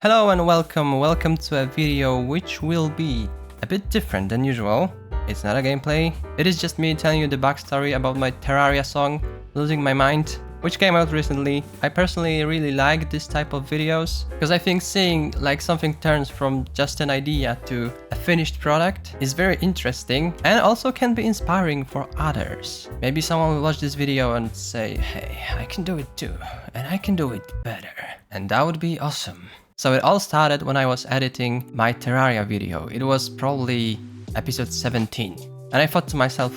Hello and welcome to a video which will be a bit different than usual. It's not a gameplay, it is just me telling you the backstory about my Terraria song, Losing My Mind, which came out recently. I personally really like this type of videos, because I think seeing like something turns from just an idea to a finished product is very interesting and also can be inspiring for others. Maybe someone will watch this video and say, hey, I can do it too, and I can do it better. And that would be awesome. So it all started when I was editing my Terraria video. It was probably episode 17. And I thought to myself,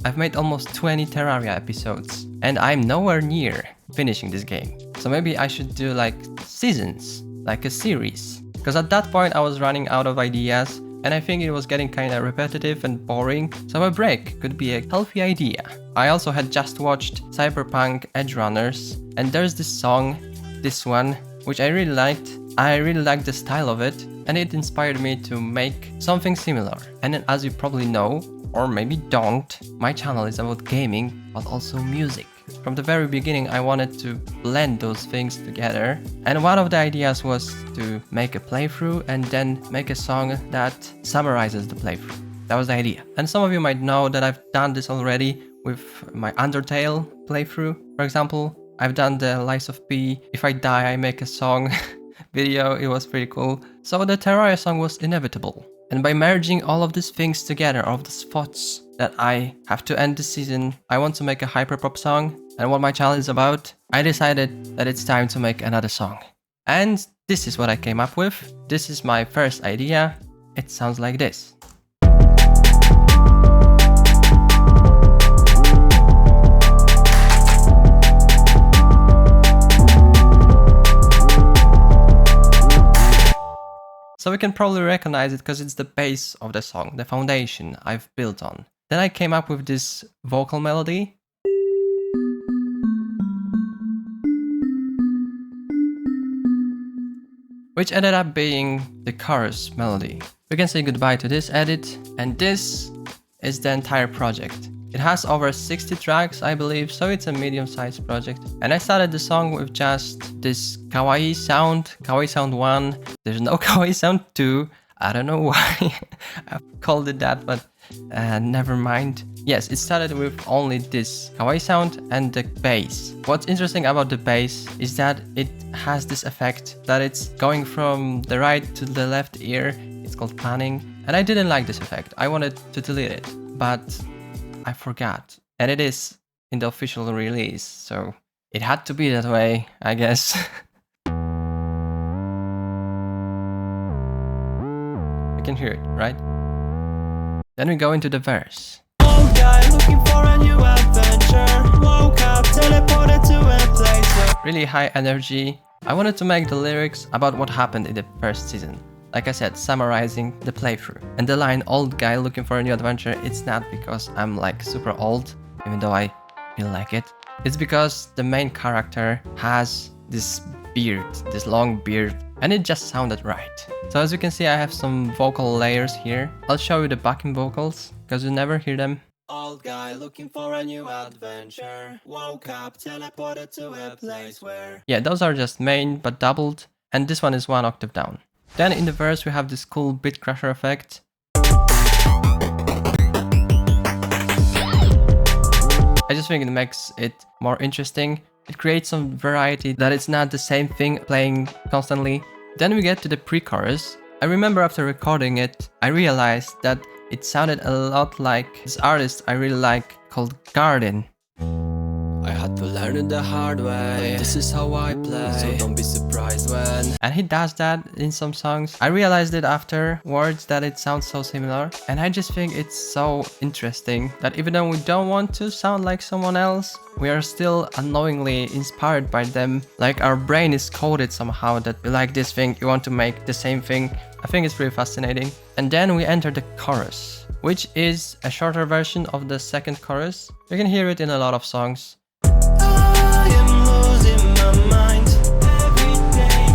I've made almost 20 Terraria episodes and I'm nowhere near finishing this game. So maybe I should do like seasons, like a series. Because at that point I was running out of ideas and I think it was getting kinda repetitive and boring. So a break could be a healthy idea. I also had just watched Cyberpunk Edge Runners and there's this song, this one, which I really liked. I really liked the style of it and it inspired me to make something similar. And then, as you probably know, or maybe don't, my channel is about gaming but also music. From the very beginning I wanted to blend those things together, and one of the ideas was to make a playthrough and then make a song that summarizes the playthrough. That was the idea. And some of you might know that I've done this already with my Undertale playthrough. For example, I've done the Lies of P, If I Die I Make a Song video. It was pretty cool. So the Terraria song was inevitable. And by merging all of these things together, all of these thoughts that I have to end the season, I want to make a hyperpop song. And what my channel is about, I decided that it's time to make another song. And this is what I came up with. This is my first idea. It sounds like this. So we can probably recognize it because it's the base of the song, the foundation I've built on. Then I came up with this vocal melody. Which ended up being the chorus melody. We can say goodbye to this edit, and this is the entire project. It has over 60 tracks, I believe, so it's a medium-sized project. And I started the song with just this kawaii sound 1. There's no kawaii sound 2. I don't know why I've called it that, but never mind. Yes, it started with only this kawaii sound and the bass. What's interesting about the bass is that it has this effect that it's going from the right to the left ear. It's called panning. And I didn't like this effect. I wanted to delete it, but I forgot. And it is in the official release, so it had to be that way, I guess. You can hear it, right? Then we go into the verse. Old guy looking for a new adventure. Woke up, teleported to a place. Really high energy. I wanted to make the lyrics about what happened in the first season. Like I said, summarizing the playthrough. And the line, old guy looking for a new adventure, it's not because I'm like super old, even though I feel like it. It's because the main character has this beard, this long beard, and it just sounded right. So as you can see, I have some vocal layers here. I'll show you the backing vocals, because you never hear them. Old guy looking for a new adventure. Woke up, teleported to a place where... Yeah, those are just main, but doubled. And this one is 1 octave down. Then in the verse we have this cool beat crusher effect. I just think it makes it more interesting. It creates some variety, that it's not the same thing playing constantly. Then we get to the pre-chorus. I remember after recording it, I realized that it sounded a lot like this artist I really like called Guardin. I had to learn it the hard way. This is how I play, so don't be surprised when... And he does that in some songs. I realized it afterwards that it sounds so similar. And I just think it's so interesting that even though we don't want to sound like someone else, we are still unknowingly inspired by them. Like our brain is coded somehow that you like this thing, you want to make the same thing. I think it's pretty fascinating. And then we enter the chorus, which is a shorter version of the second chorus. You can hear it in a lot of songs. I am losing my mind every day,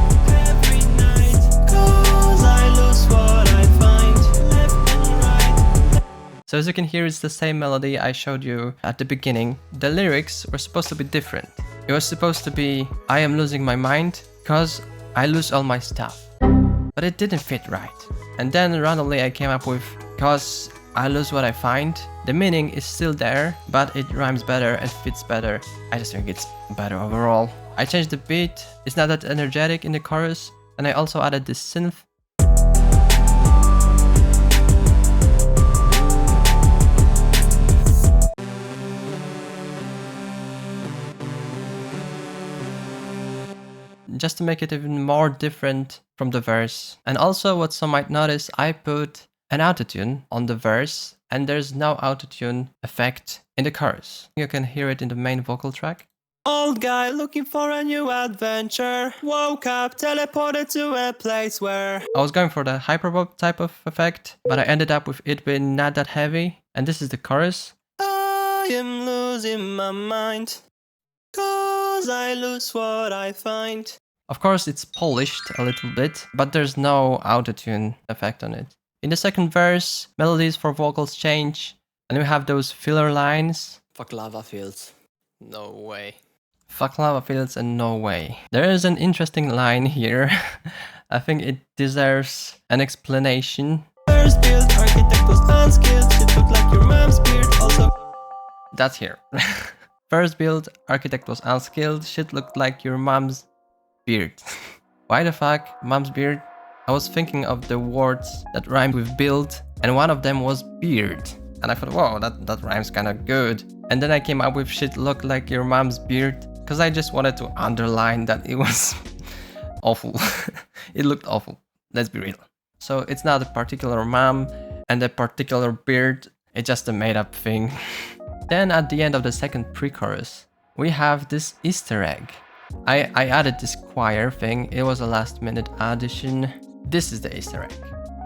every night, 'cause I lose what I find left and right. So as you can hear, it's the same melody I showed you at the beginning. The lyrics were supposed to be different. It was supposed to be, I am losing my mind, 'cause I lose all my stuff. But it didn't fit right. And then randomly I came up with, cause I lose what I find. The meaning is still there, but it rhymes better and fits better. I just think it's better overall. I changed the beat, it's not that energetic in the chorus, and I also added this synth. Just to make it even more different from the verse. And also what some might notice, I put an autotune on the verse and there's no autotune effect in the chorus. You can hear it in the main vocal track. Old guy looking for a new adventure, woke up, teleported to a place where... I was going for the hyperpop type of effect, but I ended up with it being not that heavy. And this is the chorus. I am losing my mind, cause I lose what I find. Of course, it's polished a little bit, but there's no autotune effect on it. In the second verse, melodies for vocals change, and we have those filler lines. Fuck lava fields. No way. Fuck lava fields and no way. There is an interesting line here. I think it deserves an explanation. First build, architect was unskilled, it looked like your mom's beard also. That's here. First build, architect was unskilled, shit looked like your mom's beard. Why the fuck, mom's beard? I was thinking of the words that rhymed with build, and one of them was beard. And I thought, whoa, that rhymes kinda good. And then I came up with shit looked like your mom's beard, because I just wanted to underline that it was awful. It looked awful, let's be real. So it's not a particular mom and a particular beard, it's just a made up thing. Then at the end of the second pre-chorus, we have this Easter egg. I added this choir thing, it was a last minute addition. This is the Easter egg.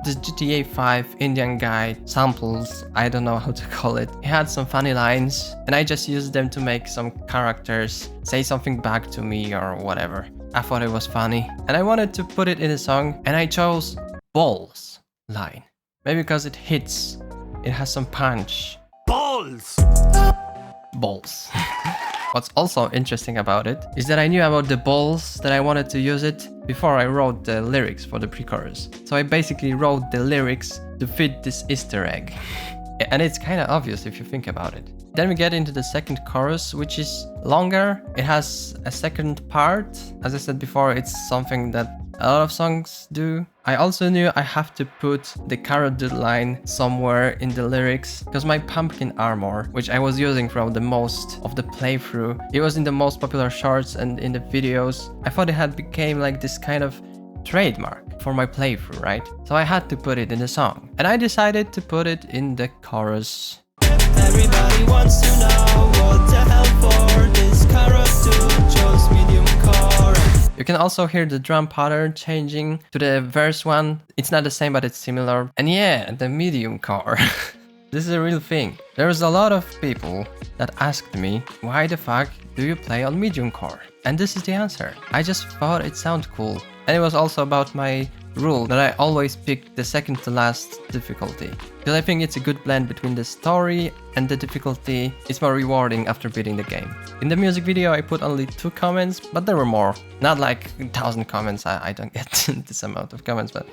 This GTA 5 Indian guy samples, I don't know how to call it. He had some funny lines and I just used them to make some characters say something back to me or whatever. I thought it was funny and I wanted to put it in a song and I chose balls line. Maybe because it hits, it has some punch. Balls! Balls. What's also interesting about it is that I knew about the balls that I wanted to use it before I wrote the lyrics for the pre-chorus. So I basically wrote the lyrics to fit this Easter egg. And it's kind of obvious if you think about it. Then we get into the second chorus, which is longer. It has a second part. As I said before, it's something that a lot of songs do. I also knew I have to put the carrot dude line somewhere in the lyrics because my pumpkin armor, which I was using throughout the most of the playthrough, it was in the most popular shorts and in the videos. I thought it had became like this kind of trademark for my playthrough, right? So I had to put it in the song. And I decided to put it in the chorus. Everybody wants to know what the hell for this carrot dude chose mediumcore. You can also hear the drum pattern changing to the verse one. It's not the same, but it's similar. And yeah, the mediumcore. This is a real thing. There's a lot of people that asked me, why the fuck do you play on mediumcore? And this is the answer. I just thought it sounded cool. And it was also about my rule that I always pick the second to last difficulty. Because I think it's a good blend between the story and the difficulty. It's more rewarding after beating the game. In the music video I put only 2 comments, but there were more. Not like 1,000 comments, I don't get this amount of comments, but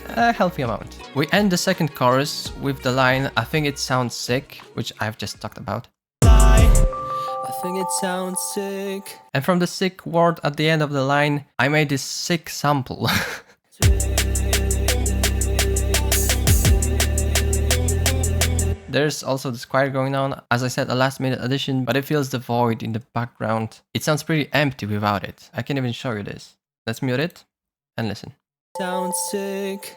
a healthy amount. We end the second chorus with the line, I think it sounds sick, which I've just talked about. I think it sounds sick. And from the sick word at the end of the line, I made this sick sample. There's also this choir going on, as I said, a last minute addition, but it fills the void in the background. It sounds pretty empty without it. I can even show you this. Let's mute it and listen. Sounds sick.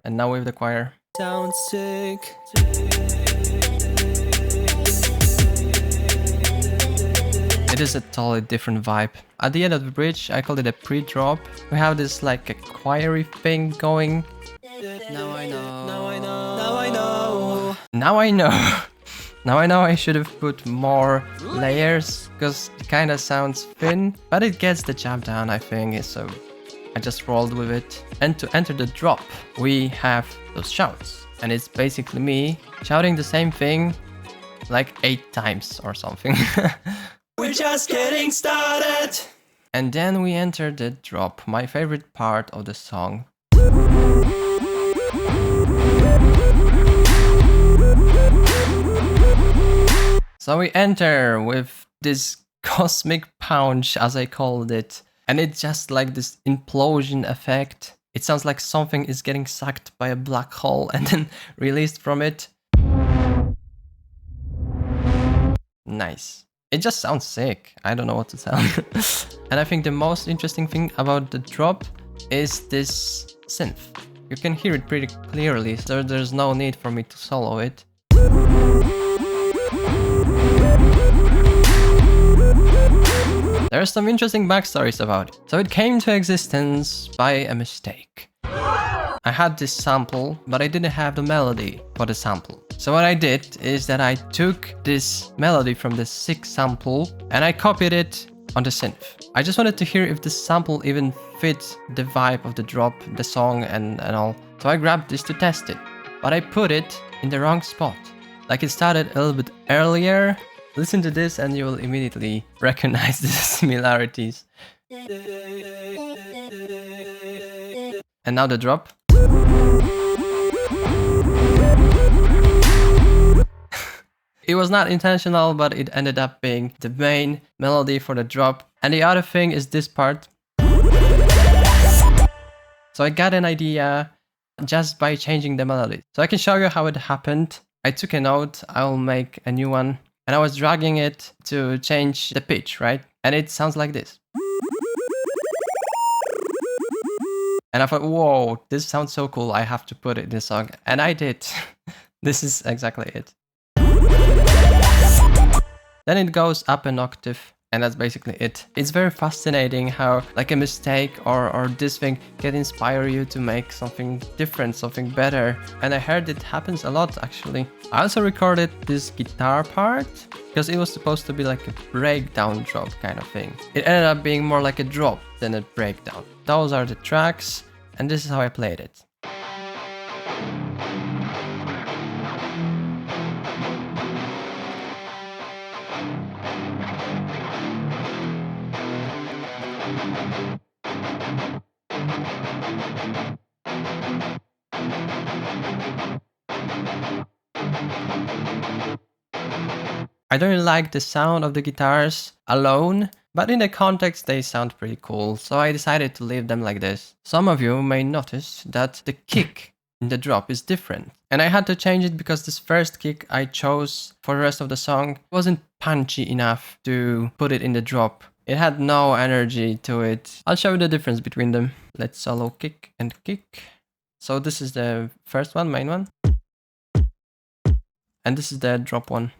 And now with the choir. Sounds sick. It is a totally different vibe. At the end of the bridge, I called it a pre-drop. We have this like a choiry thing going. Now I know. Now I know. Now I know. Now I know. Now I know I should have put more layers because it kind of sounds thin, but it gets the job done, I think. So I just rolled with it. And to enter the drop, we have those shouts. And it's basically me shouting the same thing like 8 times or something. We're just getting started. And then we enter the drop, my favorite part of the song. So we enter with this cosmic punch, as I called it, and it's just like this implosion effect. It sounds like something is getting sucked by a black hole and then released from it. Nice. It just sounds sick. I don't know what to tell you. And I think the most interesting thing about the drop is this synth. You can hear it pretty clearly, so there's no need for me to solo it. There are some interesting backstories about it. So it came to existence by a mistake. I had this sample, but I didn't have the melody for the sample. So what I did is that I took this melody from the sick sample and I copied it on the synth. I just wanted to hear if this sample even fit the vibe of the drop, the song and all. So I grabbed this to test it, but I put it in the wrong spot. Like it started a little bit earlier. Listen to this and you will immediately recognize the similarities. And now the drop. It was not intentional, but it ended up being the main melody for the drop. And the other thing is this part. So I got an idea just by changing the melody. So I can show you how it happened. I took a note, I'll make a new one. And I was dragging it to change the pitch, right? And it sounds like this. And I thought, whoa, this sounds so cool. I have to put it in the song. And I did. This is exactly it. Then it goes up an octave. And that's basically it. It's very fascinating how like a mistake or this thing can inspire you to make something different, something better. And I heard it happens a lot actually. I also recorded this guitar part because it was supposed to be like a breakdown drop kind of thing. It ended up being more like a drop than a breakdown. Those are the tracks and this is how I played it. I don't really like the sound of the guitars alone, but in the context they sound pretty cool, so I decided to leave them like this. Some of you may notice that the kick in the drop is different, and I had to change it because this first kick I chose for the rest of the song wasn't punchy enough to put it in the drop. It had no energy to it. I'll show you the difference between them. Let's solo kick and kick. So this is the first one, main one. And this is the drop one.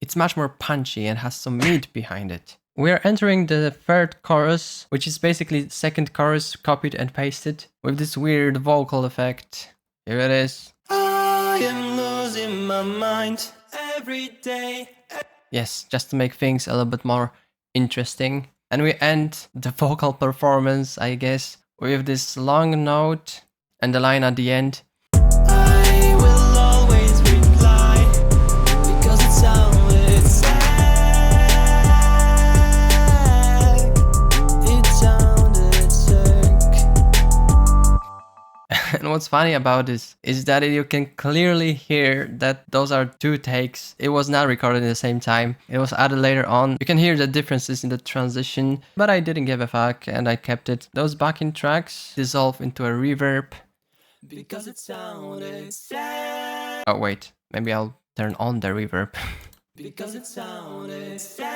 It's much more punchy and has some meat behind it. We are entering the third chorus, which is basically the second chorus copied and pasted with this weird vocal effect. Here it is. I am losing my mind every day. Yes, just to make things a little bit more interesting. And we end the vocal performance, I guess, with this long note and the line at the end. I will always reply because it sounded sad. It sounded sick. And what's funny about this is that you can clearly hear that those are two takes. It was not recorded at the same time. It was added later on. You can hear the differences in the transition, but I didn't give a fuck and I kept it. Those backing tracks dissolve into a reverb. Because it sounded sad. Oh wait, maybe I'll turn on the reverb. Because it sounded sad.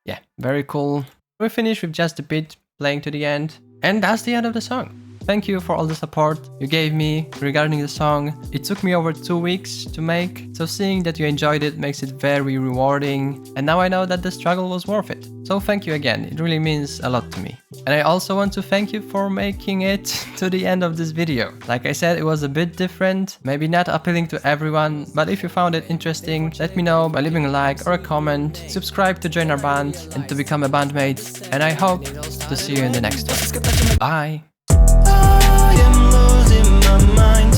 Yeah, very cool. We finish with just a bit playing to the end. And that's the end of the song. Thank you for all the support you gave me regarding the song. It took me over 2 weeks to make, so seeing that you enjoyed it makes it very rewarding. And now I know that the struggle was worth it. So thank you again, it really means a lot to me. And I also want to thank you for making it to the end of this video. Like I said, it was a bit different, maybe not appealing to everyone, but if you found it interesting, let me know by leaving a like or a comment, subscribe to join our band and to become a bandmate. And I hope to see you in the next one. Bye! I am losing my mind.